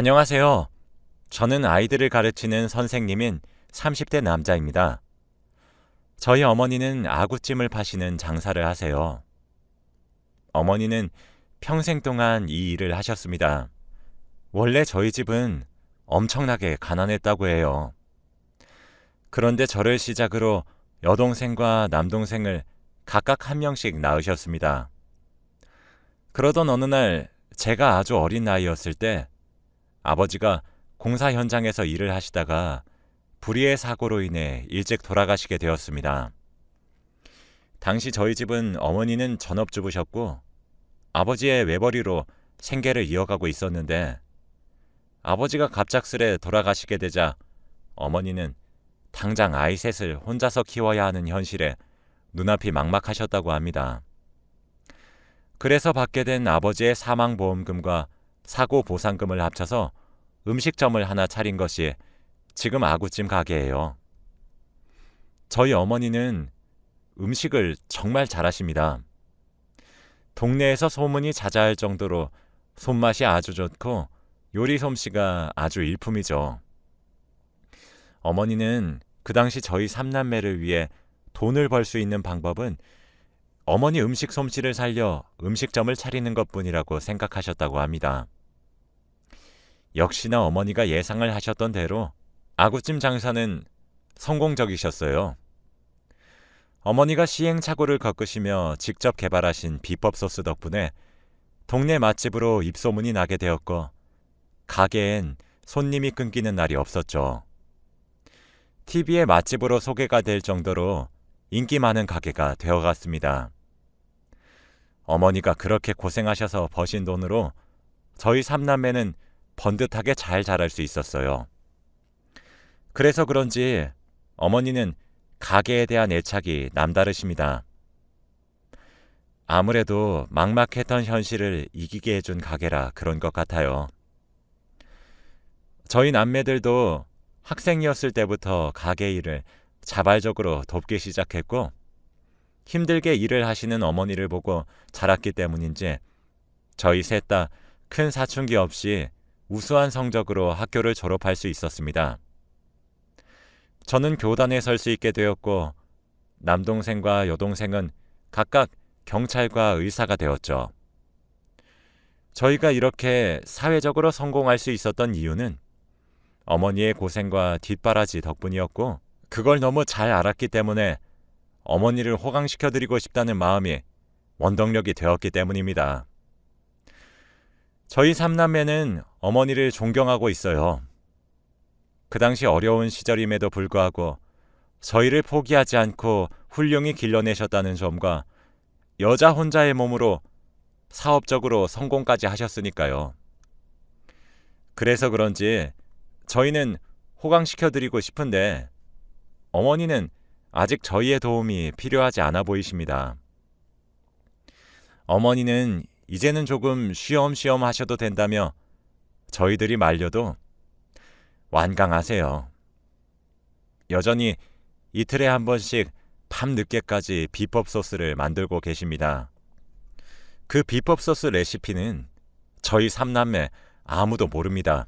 안녕하세요. 저는 아이들을 가르치는 선생님인 30대 남자입니다. 저희 어머니는 아구찜을 파시는 장사를 하세요. 어머니는 평생 동안 이 일을 하셨습니다. 원래 저희 집은 엄청나게 가난했다고 해요. 그런데 저를 시작으로 여동생과 남동생을 각각 한 명씩 낳으셨습니다. 그러던 어느 날 제가 아주 어린 나이였을 때 아버지가 공사 현장에서 일을 하시다가 불의의 사고로 인해 일찍 돌아가시게 되었습니다. 당시 저희 집은 어머니는 전업주부셨고 아버지의 외벌이로 생계를 이어가고 있었는데 아버지가 갑작스레 돌아가시게 되자 어머니는 당장 아이 셋을 혼자서 키워야 하는 현실에 눈앞이 막막하셨다고 합니다. 그래서 받게 된 아버지의 사망보험금과 사고 보상금을 합쳐서 음식점을 하나 차린 것이 지금 아구찜 가게예요. 저희 어머니는 음식을 정말 잘하십니다. 동네에서 소문이 자자할 정도로 손맛이 아주 좋고 요리 솜씨가 아주 일품이죠. 어머니는 그 당시 저희 삼남매를 위해 돈을 벌 수 있는 방법은 어머니 음식 솜씨를 살려 음식점을 차리는 것뿐이라고 생각하셨다고 합니다. 역시나 어머니가 예상을 하셨던 대로 아구찜 장사는 성공적이셨어요. 어머니가 시행착오를 겪으시며 직접 개발하신 비법 소스 덕분에 동네 맛집으로 입소문이 나게 되었고 가게엔 손님이 끊기는 날이 없었죠. TV의 맛집으로 소개가 될 정도로 인기 많은 가게가 되어갔습니다. 어머니가 그렇게 고생하셔서 버신 돈으로 저희 삼남매는 번듯하게 잘 자랄 수 있었어요. 그래서 그런지 어머니는 가게에 대한 애착이 남다르십니다. 아무래도 막막했던 현실을 이기게 해준 가게라 그런 것 같아요. 저희 남매들도 학생이었을 때부터 가게 일을 자발적으로 돕기 시작했고 힘들게 일을 하시는 어머니를 보고 자랐기 때문인지 저희 셋 다 큰 사춘기 없이 우수한 성적으로 학교를 졸업할 수 있었습니다. 저는 교단에 설 수 있게 되었고 남동생과 여동생은 각각 경찰과 의사가 되었죠. 저희가 이렇게 사회적으로 성공할 수 있었던 이유는 어머니의 고생과 뒷바라지 덕분이었고 그걸 너무 잘 알았기 때문에 어머니를 호강시켜드리고 싶다는 마음이 원동력이 되었기 때문입니다. 저희 삼남매는 어머니를 존경하고 있어요. 그 당시 어려운 시절임에도 불구하고 저희를 포기하지 않고 훌륭히 길러내셨다는 점과 여자 혼자의 몸으로 사업적으로 성공까지 하셨으니까요. 그래서 그런지 저희는 호강시켜드리고 싶은데 어머니는 아직 저희의 도움이 필요하지 않아 보이십니다. 어머니는 이제는 조금 쉬엄쉬엄 하셔도 된다며 저희들이 말려도 완강하세요. 여전히 이틀에 한 번씩 밤늦게까지 비법 소스를 만들고 계십니다. 그 비법 소스 레시피는 저희 삼남매 아무도 모릅니다.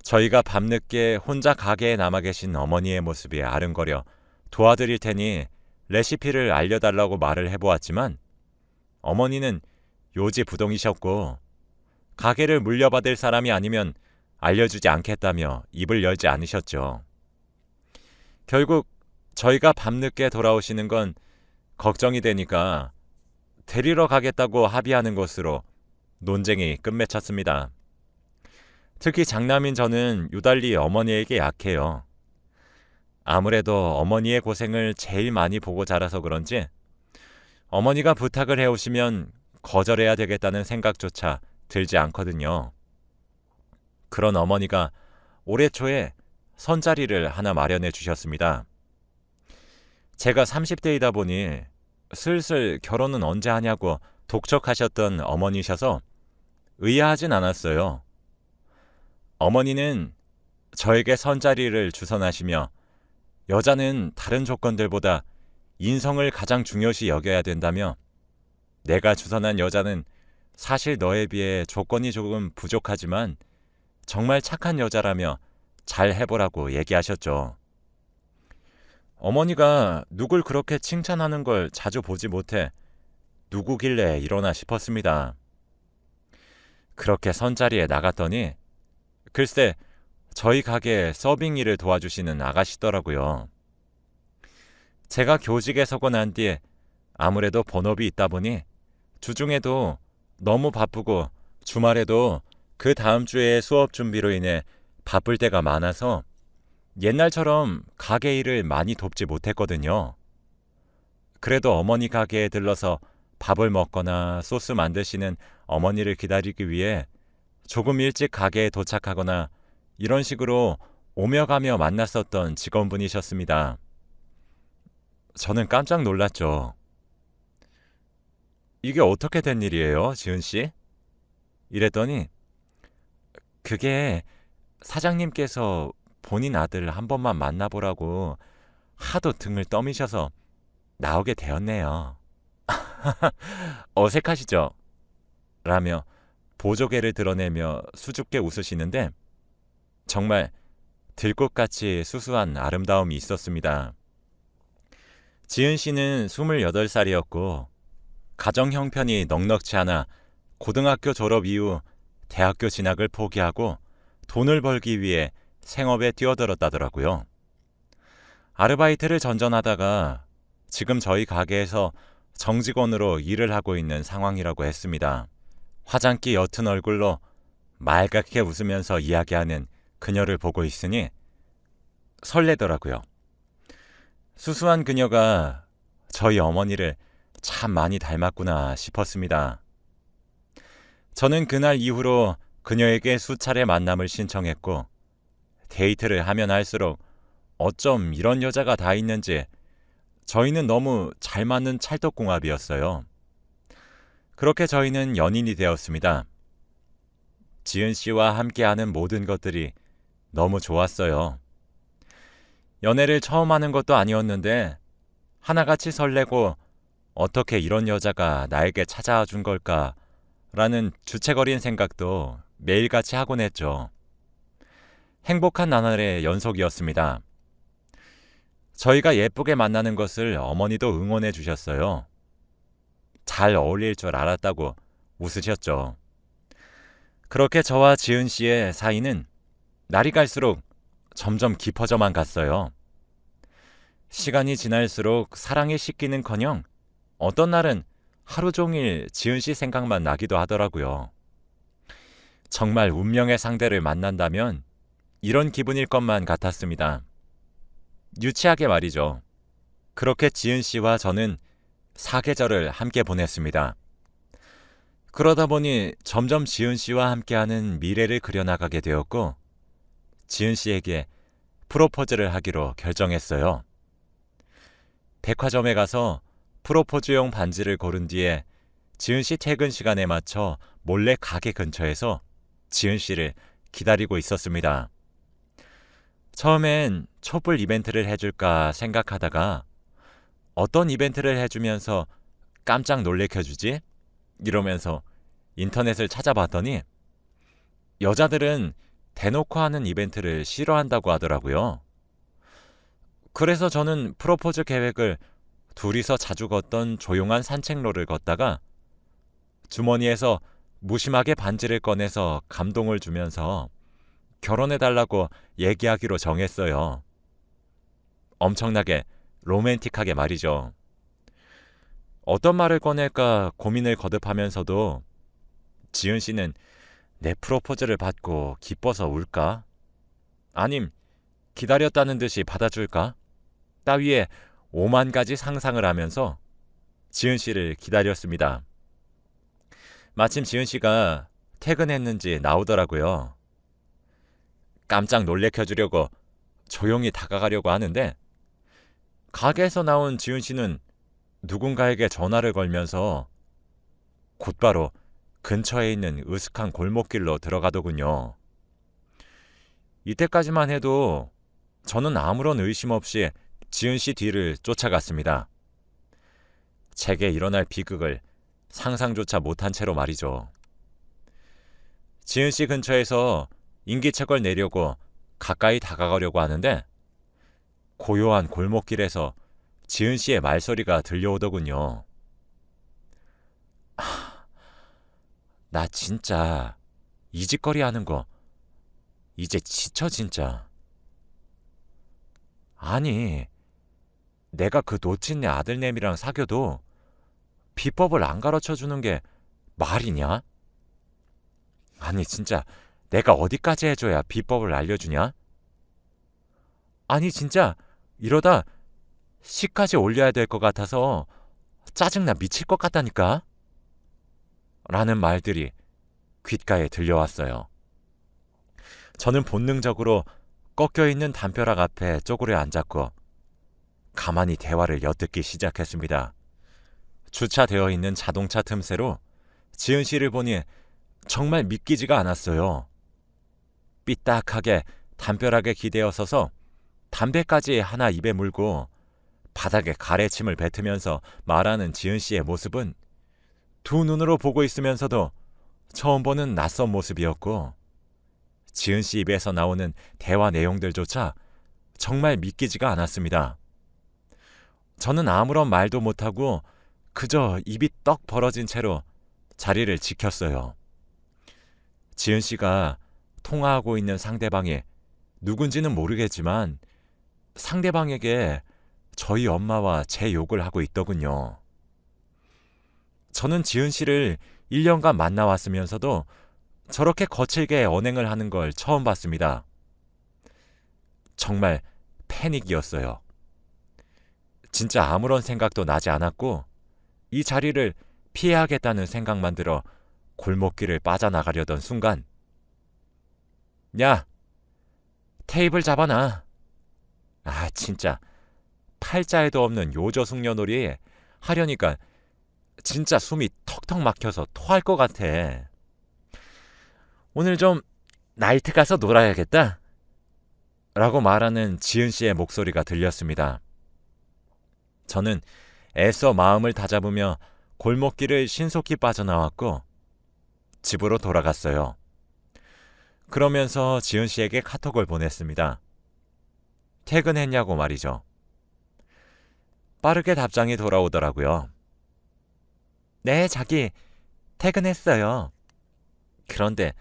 저희가 밤늦게 혼자 가게에 남아 계신 어머니의 모습이 아른거려 도와드릴 테니 레시피를 알려달라고 말을 해보았지만 어머니는 요지부동이셨고 가게를 물려받을 사람이 아니면 알려주지 않겠다며 입을 열지 않으셨죠. 결국 저희가 밤늦게 돌아오시는 건 걱정이 되니까 데리러 가겠다고 합의하는 것으로 논쟁이 끝맺혔습니다. 특히 장남인 저는 유달리 어머니에게 약해요. 아무래도 어머니의 고생을 제일 많이 보고 자라서 그런지 어머니가 부탁을 해오시면 거절해야 되겠다는 생각조차 들지 않거든요. 그런 어머니가 올해 초에 선자리를 하나 마련해 주셨습니다. 제가 30대이다 보니 슬슬 결혼은 언제 하냐고 독촉하셨던 어머니셔서 의아하진 않았어요. 어머니는 저에게 선자리를 주선하시며 여자는 다른 조건들보다 인성을 가장 중요시 여겨야 된다며 내가 주선한 여자는 사실 너에 비해 조건이 조금 부족하지만 정말 착한 여자라며 잘 해보라고 얘기하셨죠. 어머니가 누굴 그렇게 칭찬하는 걸 자주 보지 못해 누구길래 이러나 싶었습니다. 그렇게 선자리에 나갔더니 글쎄 저희 가게 서빙 일을 도와주시는 아가씨더라고요. 제가 교직에 서고 난 뒤에 아무래도 본업이 있다 보니 주중에도 너무 바쁘고 주말에도 그 다음 주에 수업 준비로 인해 바쁠 때가 많아서 옛날처럼 가게 일을 많이 돕지 못했거든요. 그래도 어머니 가게에 들러서 밥을 먹거나 소스 만드시는 어머니를 기다리기 위해 조금 일찍 가게에 도착하거나 이런 식으로 오며 가며 만났었던 직원분이셨습니다. 저는 깜짝 놀랐죠. 이게 어떻게 된 일이에요, 지은 씨? 이랬더니 그게 사장님께서 본인 아들 한 번만 만나보라고 하도 등을 떠미셔서 나오게 되었네요. 어색하시죠? 라며 보조개를 드러내며 수줍게 웃으시는데 정말 들꽃같이 수수한 아름다움이 있었습니다. 지은 씨는 28살이었고 가정 형편이 넉넉치 않아 고등학교 졸업 이후 대학교 진학을 포기하고 돈을 벌기 위해 생업에 뛰어들었다더라고요. 아르바이트를 전전하다가 지금 저희 가게에서 정직원으로 일을 하고 있는 상황이라고 했습니다. 화장기 옅은 얼굴로 맑게 웃으면서 이야기하는 그녀를 보고 있으니 설레더라고요. 수수한 그녀가 저희 어머니를 참 많이 닮았구나 싶었습니다. 저는 그날 이후로 그녀에게 수차례 만남을 신청했고 데이트를 하면 할수록 어쩜 이런 여자가 다 있는지 저희는 너무 잘 맞는 찰떡궁합이었어요. 그렇게 저희는 연인이 되었습니다. 지은 씨와 함께하는 모든 것들이 너무 좋았어요. 연애를 처음 하는 것도 아니었는데 하나같이 설레고 어떻게 이런 여자가 나에게 찾아와 준 걸까 라는 주책어린 생각도 매일같이 하곤 했죠. 행복한 나날의 연속이었습니다. 저희가 예쁘게 만나는 것을 어머니도 응원해 주셨어요. 잘 어울릴 줄 알았다고 웃으셨죠. 그렇게 저와 지은 씨의 사이는 날이 갈수록 점점 깊어져만 갔어요. 시간이 지날수록 사랑에 식기는커녕 어떤 날은 하루 종일 지은 씨 생각만 나기도 하더라고요. 정말 운명의 상대를 만난다면 이런 기분일 것만 같았습니다. 유치하게 말이죠. 그렇게 지은 씨와 저는 사계절을 함께 보냈습니다. 그러다 보니 점점 지은 씨와 함께하는 미래를 그려나가게 되었고 지은 씨에게 프로포즈를 하기로 결정했어요. 백화점에 가서 프로포즈용 반지를 고른 뒤에 지은 씨 퇴근 시간에 맞춰 몰래 가게 근처에서 지은 씨를 기다리고 있었습니다. 처음엔 촛불 이벤트를 해줄까 생각하다가 어떤 이벤트를 해주면서 깜짝 놀래켜주지? 이러면서 인터넷을 찾아봤더니 여자들은 대놓고 하는 이벤트를 싫어한다고 하더라고요. 그래서 저는 프로포즈 계획을 둘이서 자주 걷던 조용한 산책로를 걷다가 주머니에서 무심하게 반지를 꺼내서 감동을 주면서 결혼해달라고 얘기하기로 정했어요. 엄청나게 로맨틱하게 말이죠. 어떤 말을 꺼낼까 고민을 거듭하면서도 지은 씨는 내 프로포즈를 받고 기뻐서 울까? 아님 기다렸다는 듯이 받아줄까? 따위의 5만 가지 상상을 하면서 지은 씨를 기다렸습니다. 마침 지은 씨가 퇴근했는지 나오더라고요. 깜짝 놀래켜주려고 조용히 다가가려고 하는데 가게에서 나온 지은 씨는 누군가에게 전화를 걸면서 곧바로 근처에 있는 으슥한 골목길로 들어가더군요. 이때까지만 해도 저는 아무런 의심 없이 지은 씨 뒤를 쫓아갔습니다. 제게 일어날 비극을 상상조차 못한 채로 말이죠. 지은 씨 근처에서 인기척을 내려고 가까이 다가가려고 하는데 고요한 골목길에서 지은 씨의 말소리가 들려오더군요. 나 진짜 이 짓거리 하는 거 이제 지쳐 진짜. 아니, 내가 그 놓친 내 아들내미랑 사귀어도 비법을 안 가르쳐 주는 게 말이냐? 아니 진짜 내가 어디까지 해줘야 비법을 알려주냐? 아니 진짜 이러다 시까지 올려야 될 것 같아서 짜증나 미칠 것 같다니까? 라는 말들이 귓가에 들려왔어요. 저는 본능적으로 꺾여있는 담벼락 앞에 쪼그려 앉았고 가만히 대화를 엿듣기 시작했습니다. 주차되어 있는 자동차 틈새로 지은 씨를 보니 정말 믿기지가 않았어요. 삐딱하게 담벼락에 기대어 서서 담배까지 하나 입에 물고 바닥에 가래침을 뱉으면서 말하는 지은 씨의 모습은 두 눈으로 보고 있으면서도 처음 보는 낯선 모습이었고 지은 씨 입에서 나오는 대화 내용들조차 정말 믿기지가 않았습니다. 저는 아무런 말도 못하고 그저 입이 떡 벌어진 채로 자리를 지켰어요. 지은 씨가 통화하고 있는 상대방이 누군지는 모르겠지만 상대방에게 저희 엄마와 제 욕을 하고 있더군요. 저는 지은 씨를 1년간 만나왔으면서도 저렇게 거칠게 언행을 하는 걸 처음 봤습니다. 정말 패닉이었어요. 진짜 아무런 생각도 나지 않았고 이 자리를 피해야겠다는 생각만 들어 골목길을 빠져나가려던 순간 야! 테이블 잡아놔. 아 진짜 팔자에도 없는 요조숙녀놀이 하려니까 진짜 숨이 턱턱 막혀서 토할 것 같아. 오늘 좀 나이트 가서 놀아야겠다. 라고 말하는 지은 씨의 목소리가 들렸습니다. 저는 애써 마음을 다잡으며 골목길을 신속히 빠져나왔고 집으로 돌아갔어요. 그러면서 지은 씨에게 카톡을 보냈습니다. 퇴근했냐고 말이죠. 빠르게 답장이 돌아오더라고요. 네, 자기 퇴근했어요. 그런데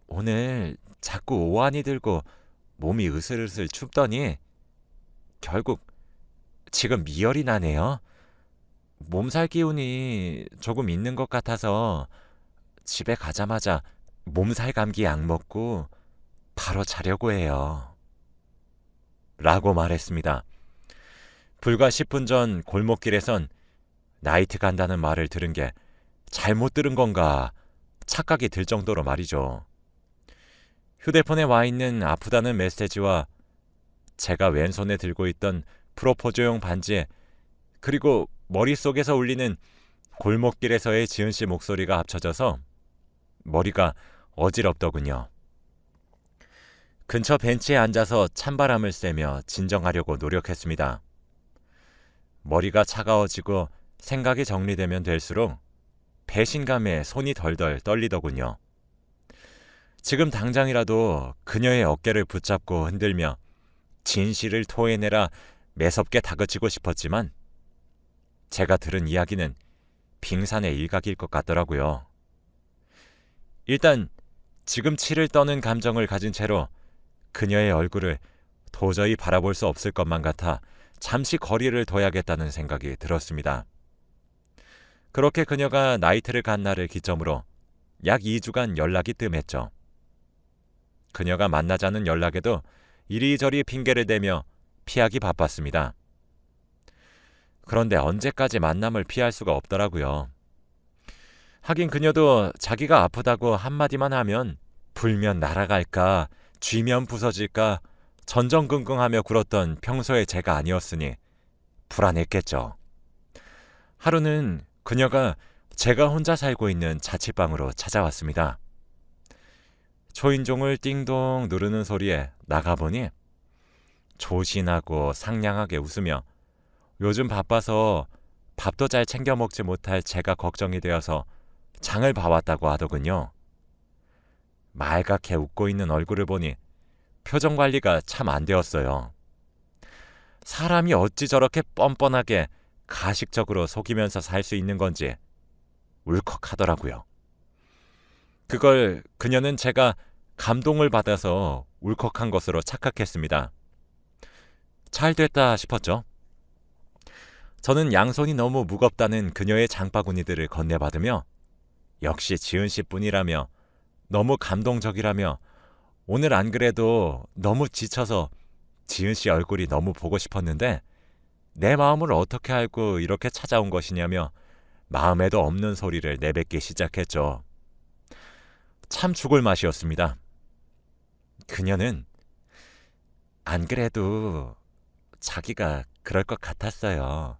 오늘 자꾸 오한이 들고 몸이 으슬으슬 춥더니 결국 지금 미열이 나네요. 몸살 기운이 조금 있는 것 같아서 집에 가자마자 몸살 감기 약 먹고 바로 자려고 해요. 라고 말했습니다. 불과 10분 전 골목길에선 나이트 간다는 말을 들은 게 잘못 들은 건가 착각이 들 정도로 말이죠. 휴대폰에 와 있는 아프다는 메시지와 제가 왼손에 들고 있던 프로포즈용 반지 그리고 머릿속에서 울리는 골목길에서의 지은 씨 목소리가 합쳐져서 머리가 어지럽더군요. 근처 벤치에 앉아서 찬바람을 쐬며 진정하려고 노력했습니다. 머리가 차가워지고 생각이 정리되면 될수록 배신감에 손이 덜덜 떨리더군요. 지금 당장이라도 그녀의 어깨를 붙잡고 흔들며 진실을 토해내라 매섭게 다그치고 싶었지만 제가 들은 이야기는 빙산의 일각일 것 같더라고요. 일단 지금 치를 떠는 감정을 가진 채로 그녀의 얼굴을 도저히 바라볼 수 없을 것만 같아 잠시 거리를 둬야겠다는 생각이 들었습니다. 그렇게 그녀가 나이트를 간 날을 기점으로 약 2주간 연락이 뜸했죠. 그녀가 만나자는 연락에도 이리저리 핑계를 대며 피하기 바빴습니다. 그런데 언제까지 만남을 피할 수가 없더라고요. 하긴 그녀도 자기가 아프다고 한마디만 하면 불면 날아갈까 쥐면 부서질까 전전긍긍하며 굴었던 평소의 제가 아니었으니 불안했겠죠. 하루는 그녀가 제가 혼자 살고 있는 자취방으로 찾아왔습니다. 초인종을 띵동 누르는 소리에 나가보니 조신하고 상냥하게 웃으며 요즘 바빠서 밥도 잘 챙겨 먹지 못할 제가 걱정이 되어서 장을 봐왔다고 하더군요. 말갛게 웃고 있는 얼굴을 보니 표정 관리가 참 안 되었어요. 사람이 어찌 저렇게 뻔뻔하게 가식적으로 속이면서 살 수 있는 건지 울컥하더라고요. 그걸 그녀는 제가 감동을 받아서 울컥한 것으로 착각했습니다. 잘 됐다 싶었죠. 저는 양손이 너무 무겁다는 그녀의 장바구니들을 건네받으며 역시 지은 씨뿐이라며 너무 감동적이라며 오늘 안 그래도 너무 지쳐서 지은 씨 얼굴이 너무 보고 싶었는데 내 마음을 어떻게 알고 이렇게 찾아온 것이냐며 마음에도 없는 소리를 내뱉기 시작했죠. 참 죽을 맛이었습니다. 그녀는 안 그래도 자기가 그럴 것 같았어요.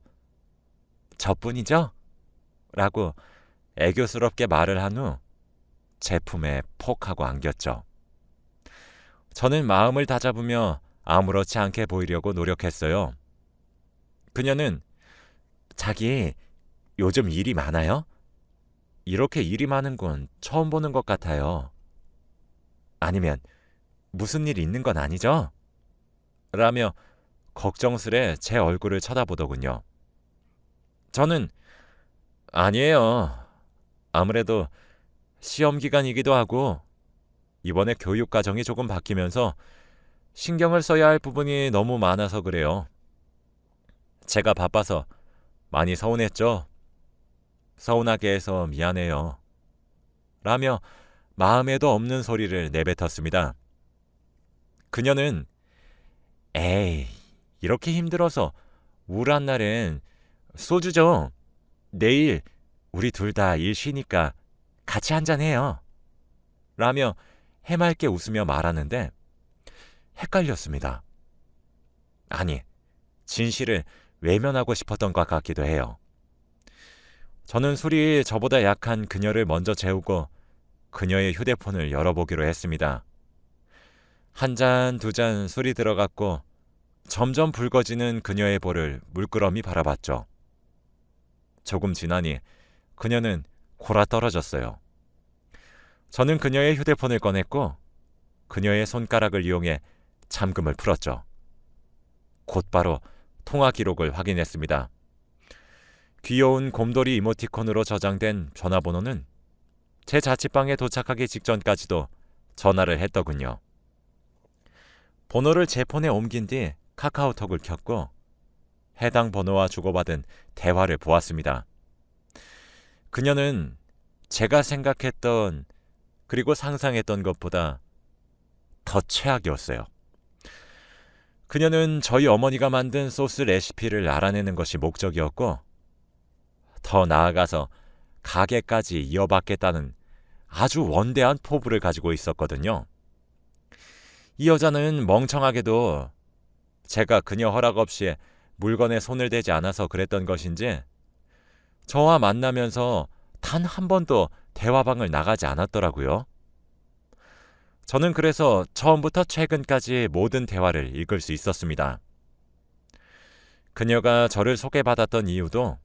저뿐이죠? 라고 애교스럽게 말을 한 후 제품에 폭 하고 안겼죠. 저는 마음을 다잡으며 아무렇지 않게 보이려고 노력했어요. 그녀는 자기 요즘 일이 많아요? 이렇게 일이 많은 건 처음 보는 것 같아요. 아니면 무슨 일 있는 건 아니죠? 라며 걱정스레 제 얼굴을 쳐다보더군요. 저는 아니에요. 아무래도 시험 기간이기도 하고 이번에 교육 과정이 조금 바뀌면서 신경을 써야 할 부분이 너무 많아서 그래요. 제가 바빠서 많이 서운했죠? 서운하게 해서 미안해요. 라며 마음에도 없는 소리를 내뱉었습니다. 그녀는 에이, 이렇게 힘들어서 우울한 날엔 소주죠. 내일 우리 둘 다 일 쉬니까 같이 한잔해요. 라며 해맑게 웃으며 말하는데 헷갈렸습니다. 아니, 진실을 외면하고 싶었던 것 같기도 해요. 저는 술이 저보다 약한 그녀를 먼저 재우고 그녀의 휴대폰을 열어보기로 했습니다. 한 잔, 두 잔 술이 들어갔고 점점 붉어지는 그녀의 볼을 물끄러미 바라봤죠. 조금 지나니 그녀는 골아떨어졌어요. 저는 그녀의 휴대폰을 꺼냈고 그녀의 손가락을 이용해 잠금을 풀었죠. 곧바로 통화 기록을 확인했습니다. 귀여운 곰돌이 이모티콘으로 저장된 전화번호는 제 자취방에 도착하기 직전까지도 전화를 했더군요. 번호를 제 폰에 옮긴 뒤 카카오톡을 켰고 해당 번호와 주고받은 대화를 보았습니다. 그녀는 제가 생각했던 그리고 상상했던 것보다 더 최악이었어요. 그녀는 저희 어머니가 만든 소스 레시피를 알아내는 것이 목적이었고 더 나아가서 가게까지 이어받겠다는 아주 원대한 포부를 가지고 있었거든요. 이 여자는 멍청하게도 제가 그녀 허락 없이 물건에 손을 대지 않아서 그랬던 것인지 저와 만나면서 단 한 번도 대화방을 나가지 않았더라고요. 저는 그래서 처음부터 최근까지 모든 대화를 읽을 수 있었습니다. 그녀가 저를 소개받았던 이유도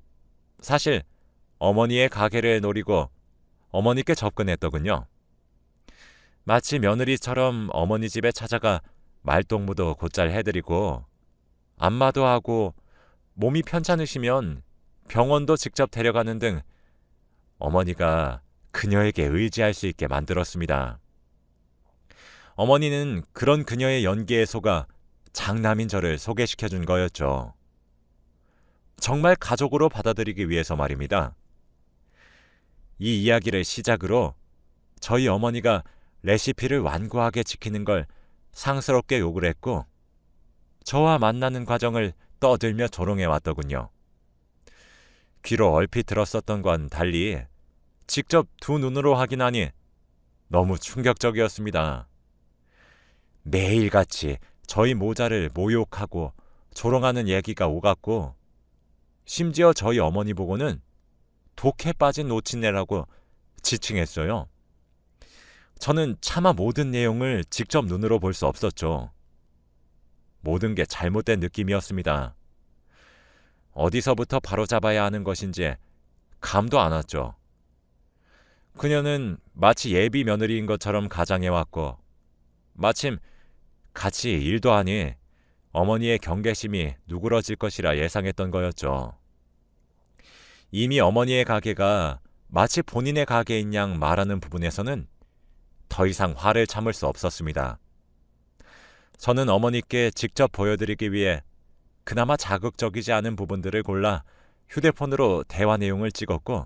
사실 어머니의 가게를 노리고 어머니께 접근했더군요. 마치 며느리처럼 어머니 집에 찾아가 말동무도 곧잘 해드리고 안마도 하고 몸이 편찮으시면 병원도 직접 데려가는 등 어머니가 그녀에게 의지할 수 있게 만들었습니다. 어머니는 그런 그녀의 연기에 속아 장남인 저를 소개시켜준 거였죠. 정말 가족으로 받아들이기 위해서 말입니다. 이 이야기를 시작으로 저희 어머니가 레시피를 완고하게 지키는 걸 상스럽게 욕을 했고 저와 만나는 과정을 떠들며 조롱해 왔더군요. 귀로 얼핏 들었었던 건 달리 직접 두 눈으로 확인하니 너무 충격적이었습니다. 매일같이 저희 모자를 모욕하고 조롱하는 얘기가 오갔고 심지어 저희 어머니 보고는 독해 빠진 노친네라고 지칭했어요. 저는 차마 모든 내용을 직접 눈으로 볼 수 없었죠. 모든 게 잘못된 느낌이었습니다. 어디서부터 바로잡아야 하는 것인지 감도 안 왔죠. 그녀는 마치 예비 며느리인 것처럼 가장해왔고 마침 같이 일도 하니 어머니의 경계심이 누그러질 것이라 예상했던 거였죠. 이미 어머니의 가게가 마치 본인의 가게인 양 말하는 부분에서는 더 이상 화를 참을 수 없었습니다. 저는 어머니께 직접 보여드리기 위해 그나마 자극적이지 않은 부분들을 골라 휴대폰으로 대화 내용을 찍었고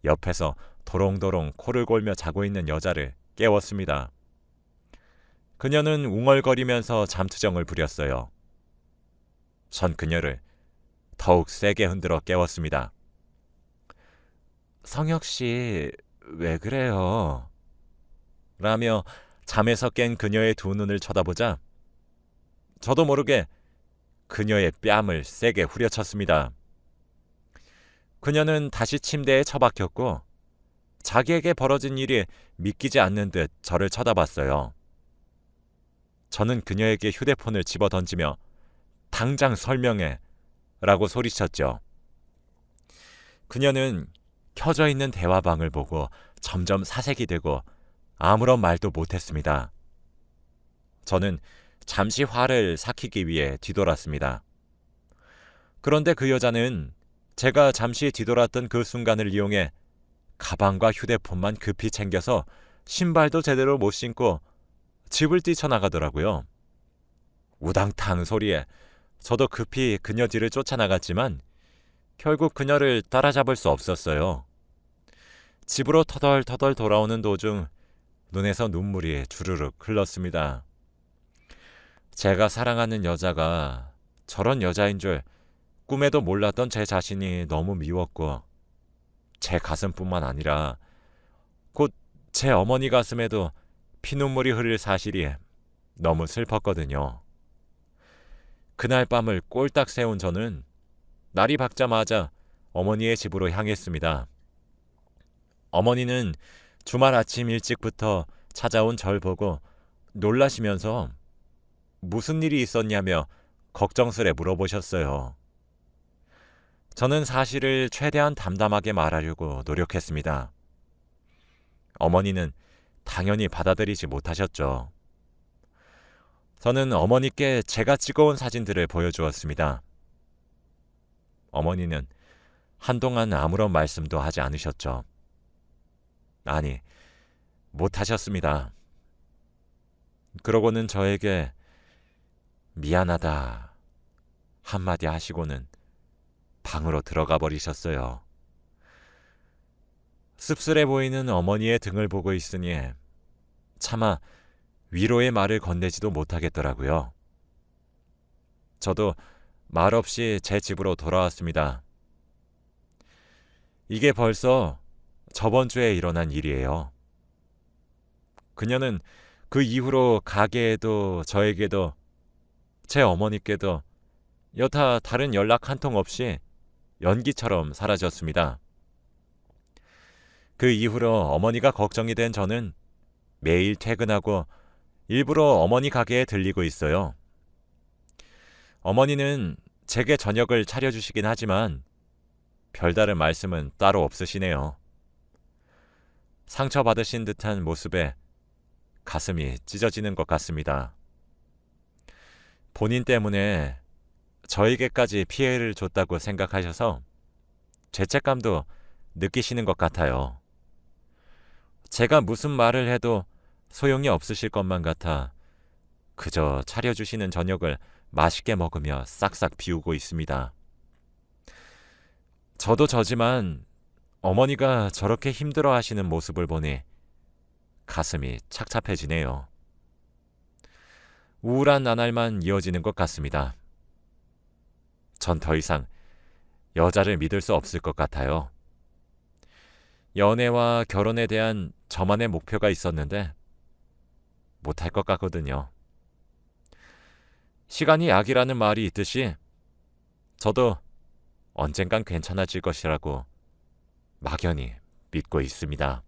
옆에서 도롱도롱 코를 골며 자고 있는 여자를 깨웠습니다. 그녀는 웅얼거리면서 잠투정을 부렸어요. 전 그녀를 더욱 세게 흔들어 깨웠습니다. 성혁 씨, 왜 그래요? 라며 잠에서 깬 그녀의 두 눈을 쳐다보자 저도 모르게 그녀의 뺨을 세게 후려쳤습니다. 그녀는 다시 침대에 처박혔고 자기에게 벌어진 일이 믿기지 않는 듯 저를 쳐다봤어요. 저는 그녀에게 휴대폰을 집어던지며 당장 설명해 라고 소리쳤죠. 그녀는 켜져 있는 대화방을 보고 점점 사색이 되고 아무런 말도 못했습니다. 저는 잠시 화를 삭히기 위해 뒤돌았습니다. 그런데 그 여자는 제가 잠시 뒤돌았던 그 순간을 이용해 가방과 휴대폰만 급히 챙겨서 신발도 제대로 못 신고 집을 뛰쳐나가더라고요. 우당탕 소리에 저도 급히 그녀 뒤를 쫓아나갔지만 결국 그녀를 따라잡을 수 없었어요. 집으로 터덜터덜 돌아오는 도중 눈에서 눈물이 주르륵 흘렀습니다. 제가 사랑하는 여자가 저런 여자인 줄 꿈에도 몰랐던 제 자신이 너무 미웠고 제 가슴뿐만 아니라 곧 제 어머니 가슴에도 피눈물이 흐를 사실이 너무 슬펐거든요. 그날 밤을 꼴딱 세운 저는 날이 밝자마자 어머니의 집으로 향했습니다. 어머니는 주말 아침 일찍부터 찾아온 절 보고 놀라시면서 무슨 일이 있었냐며 걱정스레 물어보셨어요. 저는 사실을 최대한 담담하게 말하려고 노력했습니다. 어머니는 당연히 받아들이지 못하셨죠. 저는 어머니께 제가 찍어온 사진들을 보여주었습니다. 어머니는 한동안 아무런 말씀도 하지 않으셨죠. 아니, 못하셨습니다. 그러고는 저에게 미안하다 한마디 하시고는 방으로 들어가 버리셨어요. 씁쓸해 보이는 어머니의 등을 보고 있으니 차마 위로의 말을 건네지도 못하겠더라고요. 저도 말없이 제 집으로 돌아왔습니다. 이게 벌써 저번 주에 일어난 일이에요. 그녀는 그 이후로 가게에도 저에게도 제 어머니께도 여타 다른 연락 한 통 없이 연기처럼 사라졌습니다. 그 이후로 어머니가 걱정이 된 저는 매일 퇴근하고 일부러 어머니 가게에 들리고 있어요. 어머니는 제게 저녁을 차려주시긴 하지만 별다른 말씀은 따로 없으시네요. 상처받으신 듯한 모습에 가슴이 찢어지는 것 같습니다. 본인 때문에 저에게까지 피해를 줬다고 생각하셔서 죄책감도 느끼시는 것 같아요. 제가 무슨 말을 해도 소용이 없으실 것만 같아 그저 차려주시는 저녁을 맛있게 먹으며 싹싹 비우고 있습니다. 저도 저지만 어머니가 저렇게 힘들어 하시는 모습을 보니 가슴이 착잡해지네요. 우울한 나날만 이어지는 것 같습니다. 전 더 이상 여자를 믿을 수 없을 것 같아요. 연애와 결혼에 대한 저만의 목표가 있었는데 못할 것 같거든요. 시간이 약이라는 말이 있듯이 저도 언젠간 괜찮아질 것이라고 막연히 믿고 있습니다.